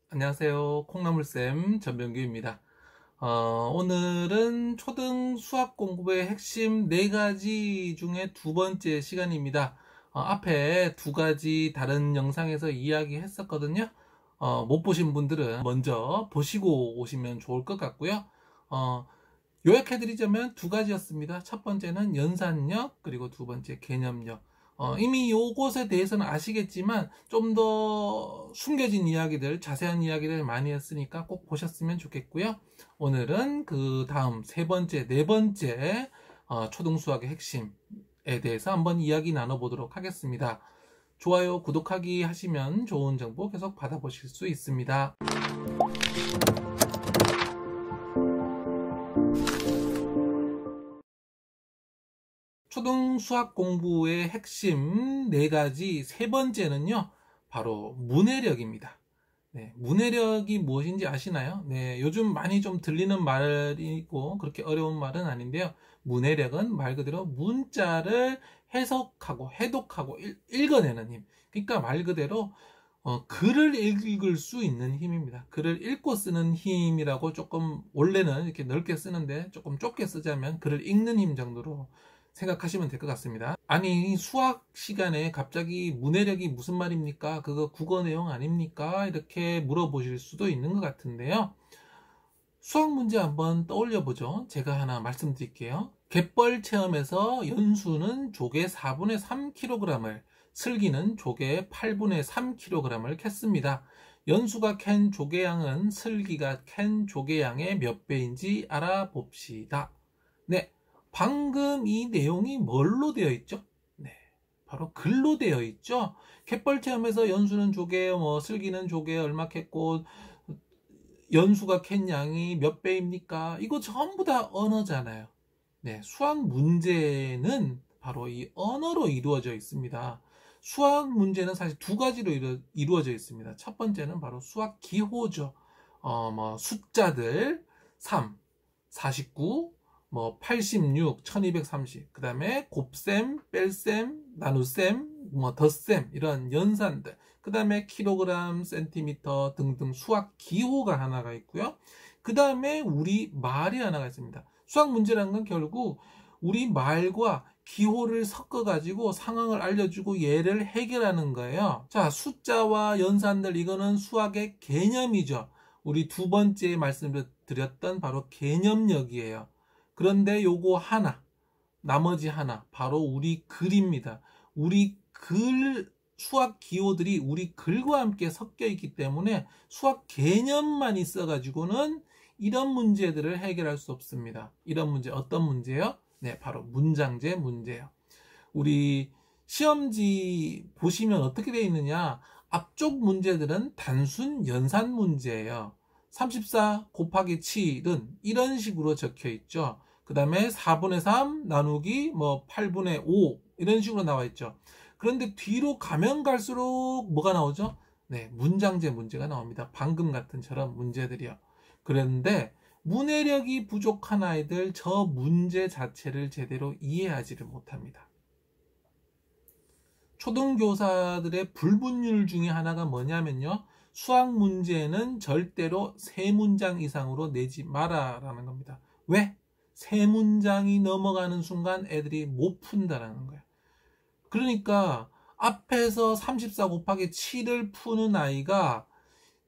안녕하세요. 콩나물쌤 전병규입니다. 오늘은 초등 수학 공부의 핵심 4가지 중에 두 번째 시간입니다. 앞에 두 가지 다른 영상에서 이야기했었거든요. 못 보신 분들은 먼저 보시고 오시면 좋을 것 같고요. 요약해드리자면 두 가지였습니다. 첫 번째는 연산력, 그리고 두 번째 개념력. 이미 요것에 대해서는 아시겠지만 좀 더 숨겨진 이야기들, 자세한 이야기를 많이 했으니까 꼭 보셨으면 좋겠고요. 오늘은 그 다음 세 번째, 네 번째 초등수학의 핵심에 대해서 한번 이야기 나눠보도록 하겠습니다. 좋아요, 구독하기 하시면 좋은 정보 계속 받아보실 수 있습니다. 초등 수학 공부의 핵심 4가지 세 번째는요, 바로 문해력입니다. 네, 문해력이 무엇인지 아시나요? 네, 요즘 많이 좀 들리는 말이고 그렇게 어려운 말은 아닌데요. 문해력은 말 그대로 문자를 해석하고 해독하고 읽어내는 힘. 그러니까 말 그대로 글을 읽을 수 있는 힘입니다. 글을 읽고 쓰는 힘이라고 조금 원래는 이렇게 넓게 쓰는데 조금 좁게 쓰자면 글을 읽는 힘 정도로 생각하시면 될 것 같습니다. 아니, 수학 시간에 갑자기 문해력이 무슨 말입니까? 그거 국어 내용 아닙니까? 이렇게 물어보실 수도 있는 것 같은데요. 수학 문제 한번 떠올려 보죠. 제가 하나 말씀드릴게요. 갯벌 체험에서 연수는 조개 4분의 3kg을, 슬기는 조개 8분의 3kg을 캤습니다. 연수가 캔 조개양은 슬기가 캔 조개양의 몇 배인지 알아봅시다. 네, 방금 이 내용이 뭘로 되어 있죠? 네, 바로 글로 되어 있죠. 갯벌 체험에서 연수는 조개, 슬기는 조개 얼마 캤고, 연수가 캔 양이 몇 배입니까? 이거 전부 다 언어잖아요. 네, 수학 문제는 바로 이 언어로 이루어져 있습니다. 수학 문제는 사실 두 가지로 이루어져 있습니다. 첫 번째는 바로 수학 기호죠. 숫자들 3, 49, 86, 1230, 그 다음에 곱셈, 뺄셈, 나눗셈, 덧셈, 이런 연산들, 그 다음에 킬로그램, 센티미터 등등 수학 기호가 하나가 있고요. 그 다음에 우리 말이 하나가 있습니다. 수학 문제라는 건 결국 우리 말과 기호를 섞어가지고 상황을 알려주고 얘를 해결하는 거예요. 자, 숫자와 연산들, 이거는 수학의 개념이죠. 우리 두 번째 말씀드렸던 바로 개념력이에요. 그런데 요거 하나, 나머지 하나, 바로 우리 글입니다. 우리 글, 수학 기호들이 우리 글과 함께 섞여 있기 때문에 수학 개념만 있어가지고는 이런 문제들을 해결할 수 없습니다. 이런 문제, 어떤 문제요? 네, 바로 문장제 문제요. 우리 시험지 보시면 어떻게 되어 있느냐? 앞쪽 문제들은 단순 연산 문제예요. 34 곱하기 7은 이런 식으로 적혀 있죠. 그 다음에 4분의 3 나누기 8분의 5 이런 식으로 나와 있죠. 그런데 뒤로 가면 갈수록 뭐가 나오죠? 네, 문장제 문제가 나옵니다. 방금 같은 저런 문제들이요. 그런데 문해력이 부족한 아이들 저 문제 자체를 제대로 이해하지를 못합니다. 초등교사들의 불분율 중에 하나가 뭐냐면요, 수학 문제는 절대로 3문장 이상으로 내지 마라라는 겁니다. 왜? 3문장이 넘어가는 순간 애들이 못 푼다라는 거예요. 그러니까 앞에서 34 곱하기 7을 푸는 아이가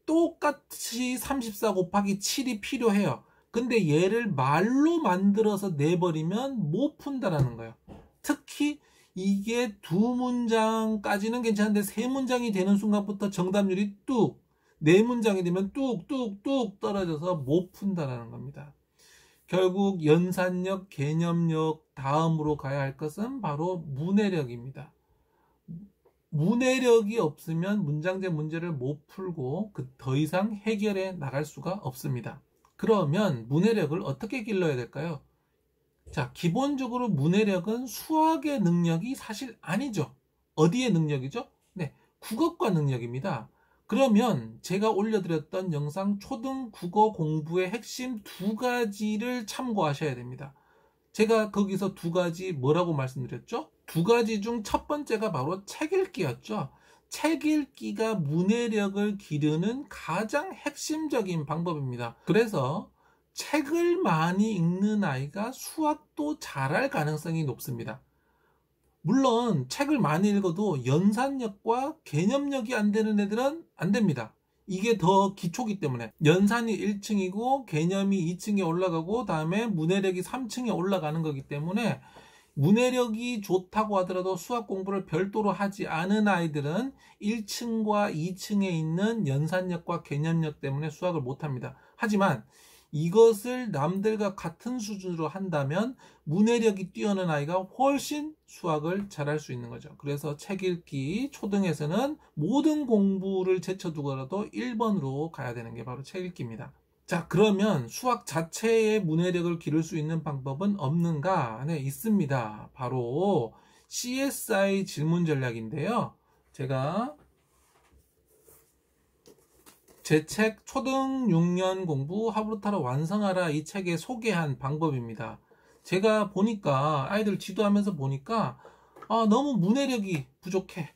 똑같이 34 곱하기 7이 필요해요. 근데 얘를 말로 만들어서 내버리면 못 푼다라는 거예요. 특히 이게 2문장까지는 괜찮은데 3문장이 되는 순간부터 정답률이 뚝, 4문장이 되면 뚝뚝뚝 떨어져서 못 푼다라는 겁니다. 결국 연산력, 개념력 다음으로 가야 할 것은 바로 문해력입니다. 문해력이 없으면 문장제 문제를 못 풀고 더 이상 해결해 나갈 수가 없습니다. 그러면 문해력을 어떻게 길러야 될까요? 자, 기본적으로 문해력은 수학의 능력이 사실 아니죠. 어디의 능력이죠? 네, 국어과 능력입니다. 그러면 제가 올려드렸던 영상 초등 국어 공부의 핵심 2가지를 참고하셔야 됩니다. 제가 거기서 2가지 뭐라고 말씀드렸죠? 2가지 중 첫 번째가 바로 책 읽기였죠. 책 읽기가 문해력을 기르는 가장 핵심적인 방법입니다. 그래서 책을 많이 읽는 아이가 수학도 잘할 가능성이 높습니다. 물론 책을 많이 읽어도 연산력과 개념력이 안 되는 애들은 안 됩니다. 이게 더 기초기 때문에 연산이 1층이고 개념이 2층에 올라가고 다음에 문해력이 3층에 올라가는 거기 때문에 문해력이 좋다고 하더라도 수학 공부를 별도로 하지 않은 아이들은 1층과 2층에 있는 연산력과 개념력 때문에 수학을 못합니다. 하지만 이것을 남들과 같은 수준으로 한다면 문해력이 뛰어난 아이가 훨씬 수학을 잘할 수 있는 거죠. 그래서 책 읽기 초등에서는 모든 공부를 제쳐두고라도 1번으로 가야 되는 게 바로 책 읽기입니다. 자, 그러면 수학 자체의 문해력을 기를 수 있는 방법은 없는가? 네, 있습니다. 바로 CSI 질문 전략인데요. 제가 제 책 초등 6년 공부 하브루타로 완성하라 이 책에 소개한 방법입니다. 제가 보니까 아이들 지도하면서 보니까 너무 문해력이 부족해.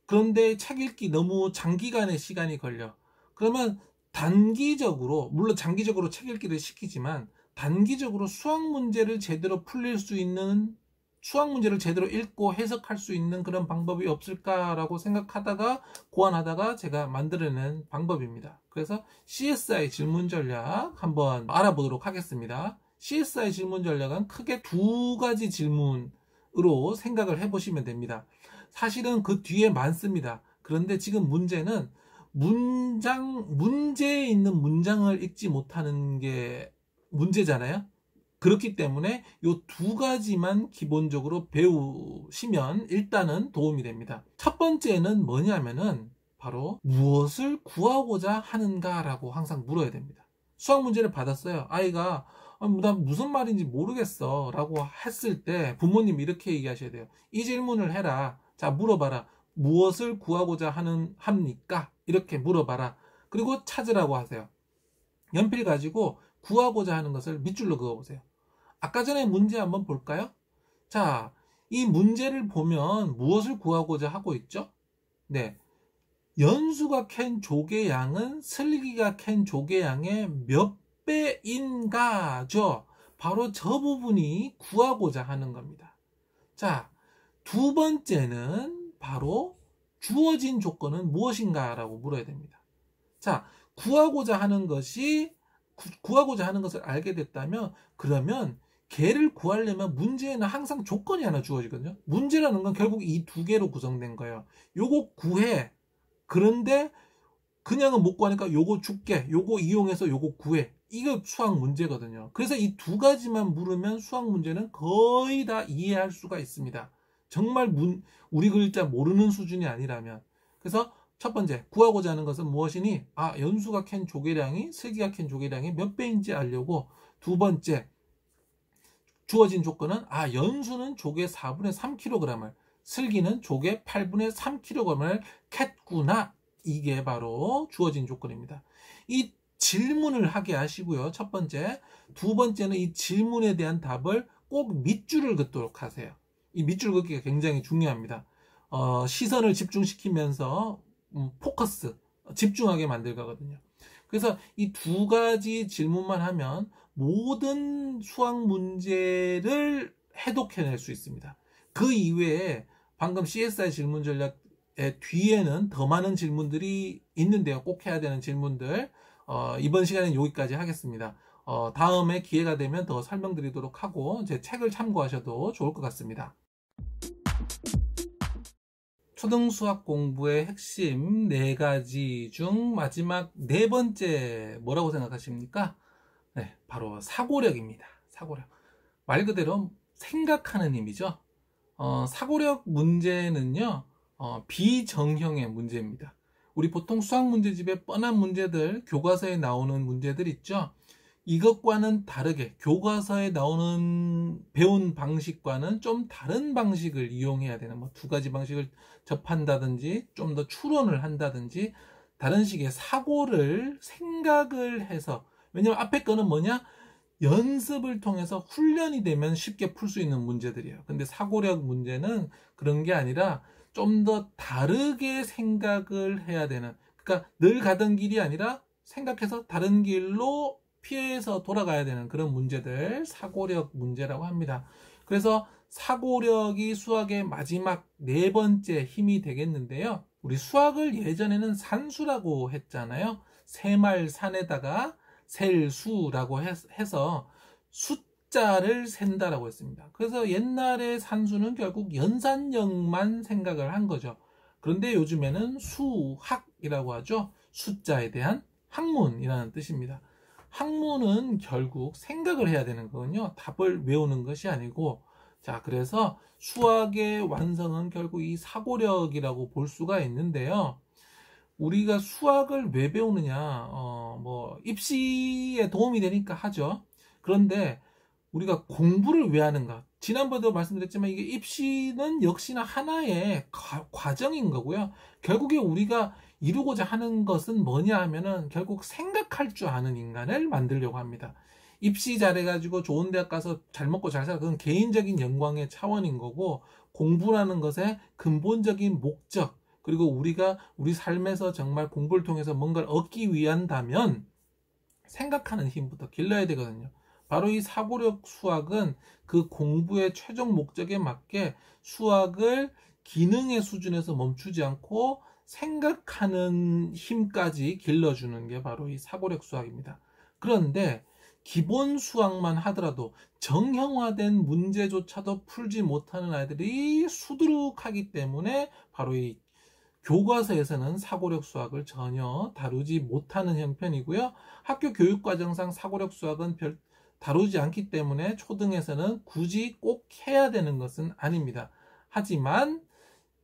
그런데 책 읽기 너무 장기간의 시간이 걸려. 그러면 단기적으로, 물론 장기적으로 책 읽기를 시키지만 단기적으로 수학 문제를 제대로 풀릴 수 있는, 수학 문제를 제대로 읽고 해석할 수 있는 그런 방법이 없을까라고 생각하다가 고안하다가 제가 만들어낸 방법입니다. 그래서 CSI 질문 전략 한번 알아보도록 하겠습니다. CSI 질문 전략은 크게 두 가지 질문으로 생각을 해보시면 됩니다. 사실은 그 뒤에 많습니다. 그런데 지금 문제는 문제에 있는 문장을 읽지 못하는 게 문제잖아요. 그렇기 때문에 이 두 가지만 기본적으로 배우시면 일단은 도움이 됩니다. 첫 번째는 뭐냐면은 바로 무엇을 구하고자 하는가라고 항상 물어야 됩니다. 수학 문제를 받았어요. 아이가 난 무슨 말인지 모르겠어 라고 했을 때 부모님 이렇게 얘기하셔야 돼요. 이 질문을 해라. 자, 물어봐라. 무엇을 구하고자 합니까? 이렇게 물어봐라. 그리고 찾으라고 하세요. 연필 가지고 구하고자 하는 것을 밑줄로 그어보세요. 아까 전에 문제 한번 볼까요? 자, 이 문제를 보면 무엇을 구하고자 하고 있죠? 네. 연수가 캔 조개 양은 슬기가 캔 조개 양의 몇 배인가죠? 바로 저 부분이 구하고자 하는 겁니다. 자, 두 번째는 바로 주어진 조건은 무엇인가 라고 물어야 됩니다. 자, 구하고자 하는 것을 알게 됐다면 그러면 걔를 구하려면 문제에는 항상 조건이 하나 주어지거든요. 문제라는 건 결국 이 두 개로 구성된 거예요. 요거 구해. 그런데 그냥은 못 구하니까 요거 줄게. 요거 이용해서 요거 구해. 이거 수학 문제거든요. 그래서 이 두 가지만 물으면 수학 문제는 거의 다 이해할 수가 있습니다. 정말 우리 글자 모르는 수준이 아니라면. 그래서 첫 번째, 구하고자 하는 것은 무엇이니? 연수가 캔 조개량이 슬기가 캔 조개량이 몇 배인지 알려고. 두 번째, 주어진 조건은 연수는 조개 4분의 3kg을, 슬기는 조개 8분의 3kg을 캤구나. 이게 바로 주어진 조건입니다. 이 질문을 하게 하시고요. 첫 번째. 두 번째는 이 질문에 대한 답을 꼭 밑줄을 긋도록 하세요. 이 밑줄 긋기가 굉장히 중요합니다. 시선을 집중시키면서 포커스, 집중하게 만들 거거든요. 그래서 이 두 가지 질문만 하면 모든 수학 문제를 해독해낼 수 있습니다. 그 이외에 방금 CSI 질문 전략의 뒤에는 더 많은 질문들이 있는데요. 꼭 해야 되는 질문들. 이번 시간에는 여기까지 하겠습니다. 다음에 기회가 되면 더 설명드리도록 하고 제 책을 참고하셔도 좋을 것 같습니다. 초등수학 공부의 핵심 4가지 중 마지막 4번째 뭐라고 생각하십니까? 네, 바로 사고력입니다. 사고력. 말 그대로 생각하는 힘이죠. 사고력 문제는요, 비정형의 문제입니다. 우리 보통 수학 문제집에 뻔한 문제들, 교과서에 나오는 문제들 있죠. 이것과는 다르게 교과서에 나오는 배운 방식과는 좀 다른 방식을 이용해야 되는, 두 가지 방식을 접한다든지 좀 더 추론을 한다든지 다른 식의 생각을 해서, 왜냐면 앞에 거는 뭐냐? 연습을 통해서 훈련이 되면 쉽게 풀 수 있는 문제들이에요. 근데 사고력 문제는 그런 게 아니라 좀 더 다르게 생각을 해야 되는, 그러니까 늘 가던 길이 아니라 생각해서 다른 길로 피해서 돌아가야 되는 그런 문제들, 사고력 문제라고 합니다. 그래서 사고력이 수학의 마지막 네 번째 힘이 되겠는데요. 우리 수학을 예전에는 산수라고 했잖아요. 새말 산에다가 셀수라고 해서 숫자를 센다라고 했습니다. 그래서 옛날에 산수는 결국 연산력만 생각을 한 거죠. 그런데 요즘에는 수학이라고 하죠. 숫자에 대한 학문이라는 뜻입니다. 학문은 결국 생각을 해야 되는 거거든요. 답을 외우는 것이 아니고. 자, 그래서 수학의 완성은 결국 이 사고력이라고 볼 수가 있는데요. 우리가 수학을 왜 배우느냐, 입시에 도움이 되니까 하죠. 그런데 우리가 공부를 왜 하는가? 지난번에도 말씀드렸지만 이게 입시는 역시나 하나의 과정인 거고요. 결국에 우리가 이루고자 하는 것은 뭐냐 하면은 결국 생각할 줄 아는 인간을 만들려고 합니다. 입시 잘해가지고 좋은 대학 가서 잘 먹고 잘 살아. 그건 개인적인 영광의 차원인 거고, 공부라는 것의 근본적인 목적, 그리고 우리가 우리 삶에서 정말 공부를 통해서 뭔가를 얻기 위한다면 생각하는 힘부터 길러야 되거든요. 바로 이 사고력 수학은 그 공부의 최종 목적에 맞게 수학을 기능의 수준에서 멈추지 않고 생각하는 힘까지 길러주는 게 바로 이 사고력 수학입니다. 그런데 기본 수학만 하더라도 정형화된 문제조차도 풀지 못하는 아이들이 수두룩하기 때문에 바로 이 교과서에서는 사고력 수학을 전혀 다루지 못하는 형편이고요. 학교 교육과정상 사고력 수학은 다루지 않기 때문에 초등에서는 굳이 꼭 해야 되는 것은 아닙니다. 하지만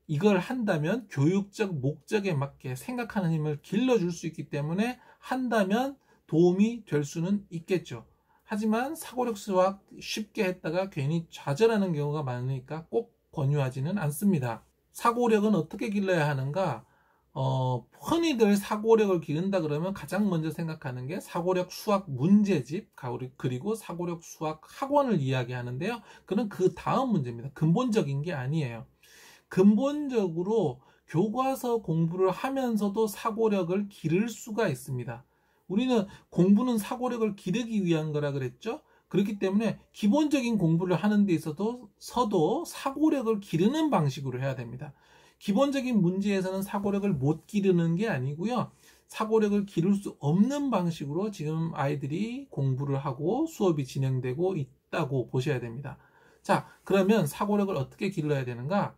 이걸 한다면 교육적 목적에 맞게 생각하는 힘을 길러줄 수 있기 때문에 한다면 도움이 될 수는 있겠죠. 하지만 사고력 수학 쉽게 했다가 괜히 좌절하는 경우가 많으니까 꼭 권유하지는 않습니다. 사고력은 어떻게 길러야 하는가? 흔히들 사고력을 기른다 그러면 가장 먼저 생각하는 게 사고력 수학 문제집, 그리고 사고력 수학 학원을 이야기하는데요. 그는 그 다음 문제입니다. 근본적인 게 아니에요. 근본적으로 교과서 공부를 하면서도 사고력을 기를 수가 있습니다. 우리는 공부는 사고력을 기르기 위한 거라 그랬죠? 그렇기 때문에 기본적인 공부를 하는 데 있어도 사고력을 기르는 방식으로 해야 됩니다. 기본적인 문제에서는 사고력을 못 기르는 게 아니고요. 사고력을 기를 수 없는 방식으로 지금 아이들이 공부를 하고 수업이 진행되고 있다고 보셔야 됩니다. 자, 그러면 사고력을 어떻게 길러야 되는가?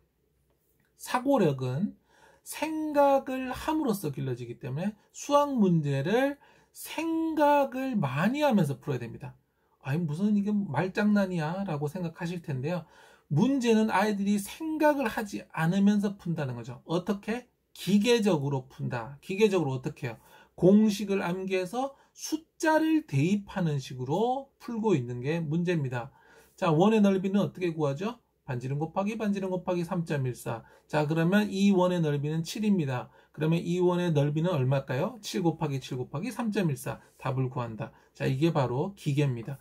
사고력은 생각을 함으로써 길러지기 때문에 수학 문제를 생각을 많이 하면서 풀어야 됩니다. 아니 무슨 이게 말장난이야 라고 생각하실 텐데요. 문제는 아이들이 생각을 하지 않으면서 푼다는 거죠. 어떻게? 기계적으로 푼다. 기계적으로 어떻게 해요? 공식을 암기해서 숫자를 대입하는 식으로 풀고 있는 게 문제입니다. 자, 원의 넓이는 어떻게 구하죠? 반지름 곱하기 3.14. 자, 그러면 이 원의 넓이는 7입니다. 그러면 이 원의 넓이는 얼마일까요? 7 곱하기 7 곱하기 3.14. 답을 구한다. 자, 이게 바로 기계입니다.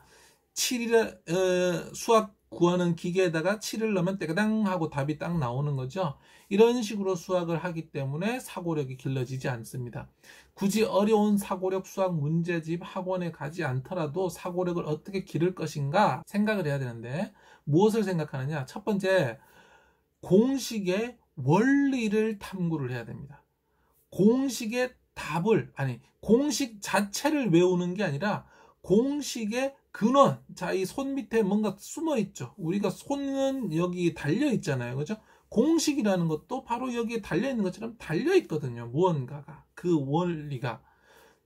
7이라 수학 구하는 기계에다가 7을 넣으면 떼그당 하고 답이 딱 나오는 거죠. 이런 식으로 수학을 하기 때문에 사고력이 길러지지 않습니다. 굳이 어려운 사고력 수학 문제집 학원에 가지 않더라도 사고력을 어떻게 기를 것인가 생각을 해야 되는데, 무엇을 생각하느냐? 첫 번째, 공식의 원리를 탐구를 해야 됩니다. 공식의 공식 자체를 외우는 게 아니라 공식의 근원, 자, 이 손 밑에 뭔가 숨어 있죠. 우리가 손은 여기 달려 있잖아요. 그죠? 공식이라는 것도 바로 여기에 달려 있는 것처럼 달려 있거든요. 무언가가. 그 원리가.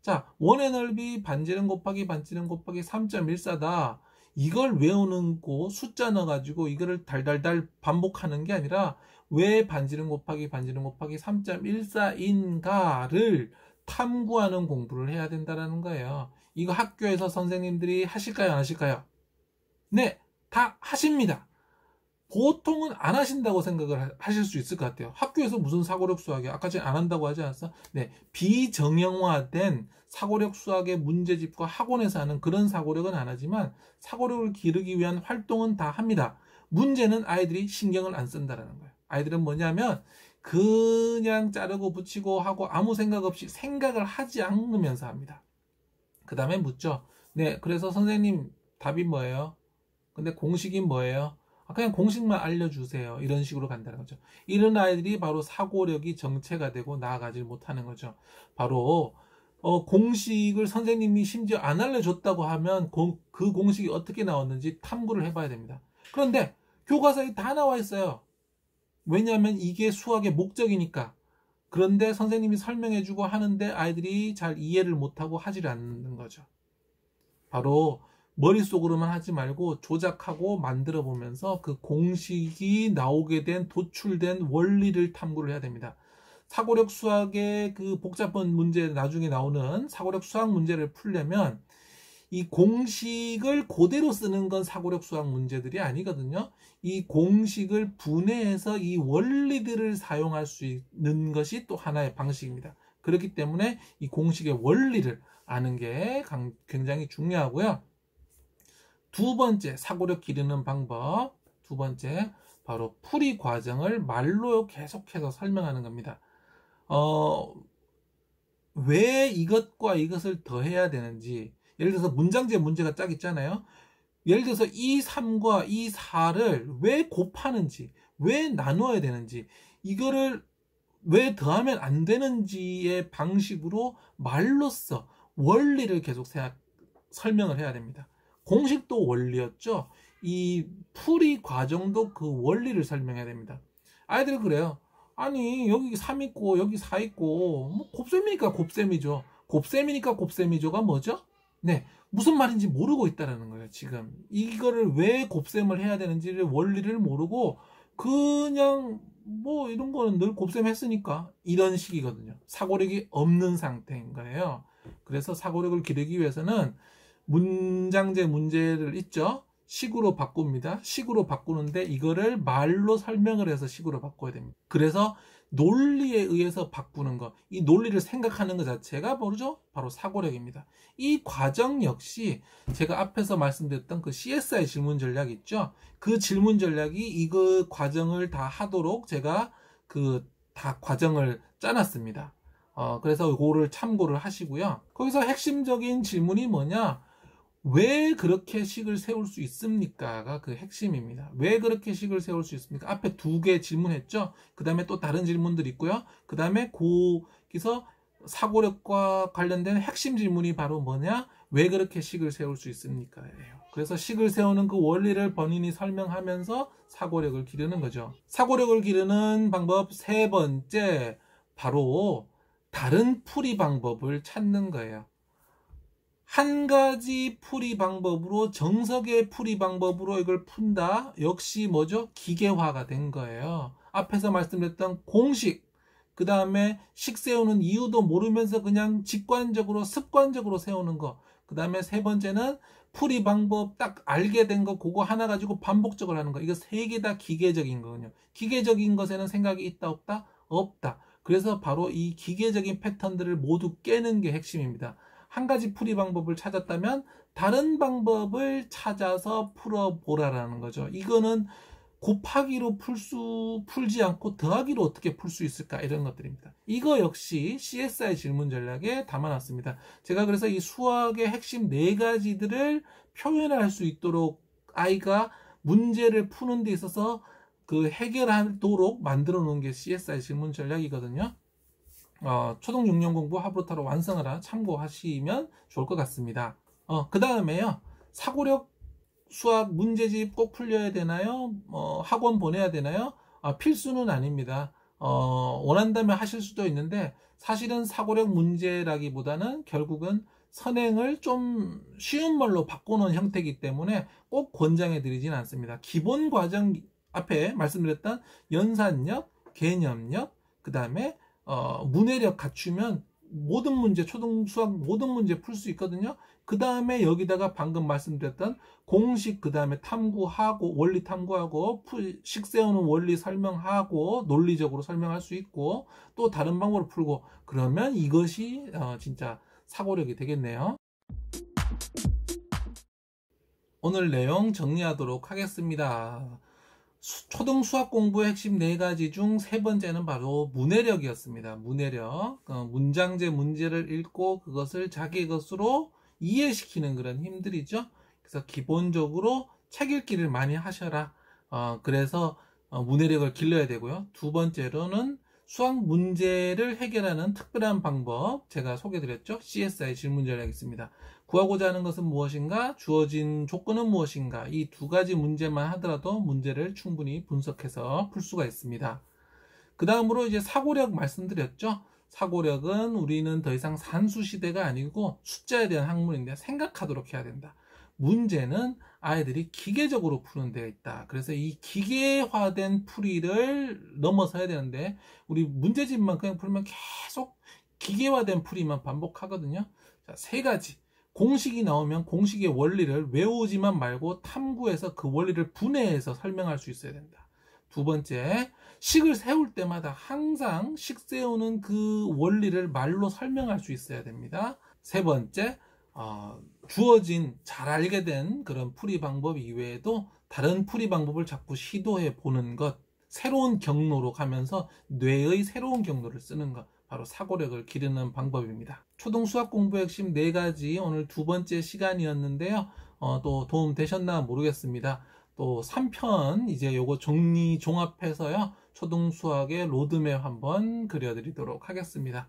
자, 원의 넓이 반지름 곱하기 3.14다. 이걸 외우는 거 숫자 넣어가지고 이거를 달달달 반복하는 게 아니라 왜 반지름 곱하기 3.14인가를 탐구하는 공부를 해야 된다는 거예요. 이거 학교에서 선생님들이 하실까요? 안 하실까요? 네, 다 하십니다. 보통은 안 하신다고 생각을 하실 수 있을 것 같아요. 학교에서 무슨 사고력 수학이야? 아까 전에 안 한다고 하지 않았어? 네, 비정형화된 사고력 수학의 문제집과 학원에서 하는 그런 사고력은 안 하지만 사고력을 기르기 위한 활동은 다 합니다. 문제는 아이들이 신경을 안 쓴다는 거예요. 아이들은 뭐냐면 그냥 자르고 붙이고 하고 아무 생각 없이 생각을 하지 않으면서 합니다. 그 다음에 묻죠. 네, 그래서 선생님 답이 뭐예요? 근데 공식이 뭐예요? 그냥 공식만 알려주세요. 이런 식으로 간다는 거죠. 이런 아이들이 바로 사고력이 정체가 되고 나아가지 못하는 거죠. 바로 공식을 선생님이 심지어 안 알려줬다고 하면 그 공식이 어떻게 나왔는지 탐구를 해봐야 됩니다. 그런데 교과서에 다 나와 있어요. 왜냐하면 이게 수학의 목적이니까. 그런데 선생님이 설명해주고 하는데 아이들이 잘 이해를 못하고 하질 않는 거죠. 바로 머릿속으로만 하지 말고 조작하고 만들어 보면서 그 공식이 나오게 된 도출된 원리를 탐구를 해야 됩니다. 사고력 수학의 그 복잡한 문제, 나중에 나오는 사고력 수학 문제를 풀려면 이 공식을 그대로 쓰는 건 사고력 수학 문제들이 아니거든요. 이 공식을 분해해서 이 원리들을 사용할 수 있는 것이 또 하나의 방식입니다. 그렇기 때문에 이 공식의 원리를 아는 게 굉장히 중요하고요. 두 번째, 사고력 기르는 방법. 두 번째, 바로 풀이 과정을 말로 계속해서 설명하는 겁니다. 왜 이것과 이것을 더해야 되는지, 예를 들어서 문장제 문제가 짝 있잖아요. 예를 들어서 이 3과 이 4를 왜 곱하는지, 왜 나누어야 되는지, 이거를 왜 더하면 안 되는지의 방식으로 말로써 원리를 계속 설명을 해야 됩니다. 공식도 원리였죠. 이 풀이 과정도 그 원리를 설명해야 됩니다. 아이들 그래요. 아니 여기 3 있고 여기 4 있고 뭐 곱셈이니까 곱셈이죠. 곱셈이니까 곱셈이죠가 뭐죠? 네, 무슨 말인지 모르고 있다는 거예요. 지금 이거를 왜 곱셈을 해야 되는지를 원리를 모르고 그냥 뭐 이런 거는 늘 곱셈했으니까 이런 식이거든요. 사고력이 없는 상태인 거예요. 그래서 사고력을 기르기 위해서는 문장제 문제를 있죠. 식으로 바꿉니다. 식으로 바꾸는데 이거를 말로 설명을 해서 식으로 바꿔야 됩니다. 그래서 논리에 의해서 바꾸는 것, 이 논리를 생각하는 것 자체가 뭐죠? 바로 사고력입니다. 이 과정 역시 제가 앞에서 말씀드렸던 그 CSI 질문 전략 있죠? 그 질문 전략이 이거 과정을 다 하도록 제가 다 과정을 짜놨습니다. 그래서 이거를 참고를 하시고요. 거기서 핵심적인 질문이 뭐냐? 왜 그렇게 식을 세울 수 있습니까?가 그 핵심입니다. 왜 그렇게 식을 세울 수 있습니까? 앞에 2개 질문했죠. 그 다음에 또 다른 질문들 있고요. 그 다음에 거기서 사고력과 관련된 핵심 질문이 바로 뭐냐? 왜 그렇게 식을 세울 수 있습니까? 예요. 그래서 식을 세우는 그 원리를 본인이 설명하면서 사고력을 기르는 거죠. 사고력을 기르는 방법 3번째, 바로 다른 풀이 방법을 찾는 거예요. 한 가지 풀이 방법으로, 정석의 풀이 방법으로 이걸 푼다. 역시 뭐죠? 기계화가 된 거예요. 앞에서 말씀드렸던 공식, 그 다음에 식 세우는 이유도 모르면서 그냥 직관적으로 습관적으로 세우는 거. 그 다음에 3번째는 풀이 방법 딱 알게 된 거 그거 하나 가지고 반복적으로 하는 거. 이거 3개 다 기계적인 거거든요. 기계적인 것에는 생각이 있다 없다? 없다. 그래서 바로 이 기계적인 패턴들을 모두 깨는 게 핵심입니다. 한 가지 풀이 방법을 찾았다면 다른 방법을 찾아서 풀어보라라는 거죠. 이거는 곱하기로 풀지 않고 더하기로 어떻게 풀 수 있을까, 이런 것들입니다. 이거 역시 CSI 질문 전략에 담아놨습니다. 제가 그래서 이 수학의 핵심 4가지들을 표현할 수 있도록 아이가 문제를 푸는 데 있어서 그 해결하도록 만들어 놓은 게 CSI 질문 전략이거든요. 초등 6년 공부 하브루타로 완성하라 참고하시면 좋을 것 같습니다. 그 다음에요. 사고력 수학 문제집 꼭 풀려야 되나요? 학원 보내야 되나요? 필수는 아닙니다. 원한다면 하실 수도 있는데 사실은 사고력 문제라기보다는 결국은 선행을 좀 쉬운 말로 바꾸는 형태이기 때문에 꼭 권장해 드리진 않습니다. 기본 과정 앞에 말씀드렸던 연산력, 개념력, 그 다음에 문해력 갖추면 모든 문제, 초등 수학 모든 문제 풀 수 있거든요. 그 다음에 여기다가 방금 말씀드렸던 공식, 그 다음에 탐구하고, 원리 탐구하고, 식 세우는 원리 설명하고, 논리적으로 설명할 수 있고, 또 다른 방법으로 풀고, 그러면 이것이 진짜 사고력이 되겠네요. 오늘 내용 정리하도록 하겠습니다. 초등 수학 공부의 핵심 4가지 중 3번째는 바로 문해력이었습니다. 문해력. 문장제 문제를 읽고 그것을 자기 것으로 이해시키는 그런 힘들이죠. 그래서 기본적으로 책 읽기를 많이 하셔라. 그래서 문해력을 길러야 되고요. 두 번째로는 수학 문제를 해결하는 특별한 방법, 제가 소개드렸죠. CSI 질문 전략이있습니다. 구하고자 하는 것은 무엇인가? 주어진 조건은 무엇인가? 이 2가지 문제만 하더라도 문제를 충분히 분석해서 풀 수가 있습니다. 그 다음으로 이제 사고력 말씀드렸죠. 사고력은 우리는 더 이상 산수 시대가 아니고 숫자에 대한 학문인데 생각하도록 해야 된다. 문제는 아이들이 기계적으로 푸는 데가 있다. 그래서 이 기계화된 풀이를 넘어서야 되는데 우리 문제집만 그냥 풀면 계속 기계화된 풀이만 반복하거든요. 자, 3가지. 공식이 나오면 공식의 원리를 외우지만 말고 탐구해서 그 원리를 분해해서 설명할 수 있어야 된다. 두 번째, 식을 세울 때마다 항상 식 세우는 그 원리를 말로 설명할 수 있어야 됩니다. 세 번째, 주어진 잘 알게 된 그런 풀이 방법 이외에도 다른 풀이 방법을 자꾸 시도해 보는 것, 새로운 경로로 가면서 뇌의 새로운 경로를 쓰는 것, 바로 사고력을 기르는 방법입니다. 초등 수학 공부의 핵심 4가지 오늘 2번째 시간이었는데요. 또 도움 되셨나 모르겠습니다. 또 3편 이제 요거 정리 종합해서요. 초등 수학의 로드맵 한번 그려드리도록 하겠습니다.